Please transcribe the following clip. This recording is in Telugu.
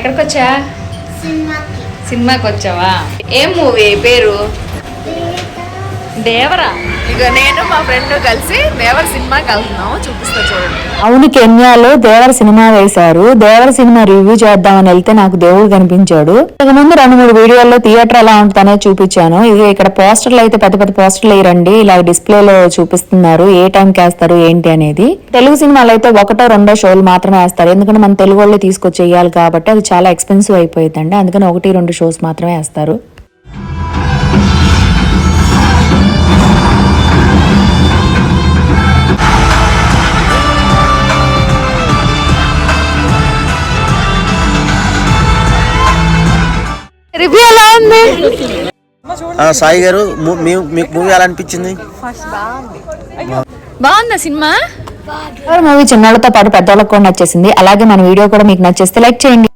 ఎక్కడికి వచ్చా? సినిమాకి వచ్చావా? ఏం మూవీ పేరు? దేవరా. ఇక నేను మా ఫ్రెండ్ కలిసి దేవర సినిమాకి వెళ్తున్నాము, చూపిస్తా చూడండి. అవును, కెన్యాలో దేవర సినిమా వేశారు. దేవర సినిమా రివ్యూ చేద్దామని వెళ్తే నాకు దేవుడు కనిపించాడు. ఇంతకు ముందు 2-3 వీడియోల్లో థియేటర్ ఎలా ఉంటుందనే చూపించాను. ఇక ఇక్కడ పోస్టర్లు అయితే పెద్ద పెద్ద పోస్టర్లు వేయరండి, ఇలా డిస్ప్లేలో చూపిస్తున్నారు ఏ టైంకి వేస్తారు ఏంటి అనేది. తెలుగు సినిమాలు అయితే 1-2 షోలు మాత్రమే వేస్తారు, ఎందుకంటే మన తెలుగు వాళ్ళే తీసుకొచ్చి వేయాలి కాబట్టి అది చాలా ఎక్స్పెన్సివ్ అయిపోయిందండి. అందుకని 1-2 షోస్ మాత్రమే వేస్తారు. రివ్యూ ఎలా ఉంది? సాయి గారు, మీకు మూవీ ఎలా అనిపించింది? బాగుందా సినిమా? మూవీ చిన్నోళ్ళతో పాటు పెద్దవాళ్ళకి కూడా నచ్చేసింది. అలాగే మన వీడియో కూడా మీకు నచ్చేస్తే లైక్ చేయండి.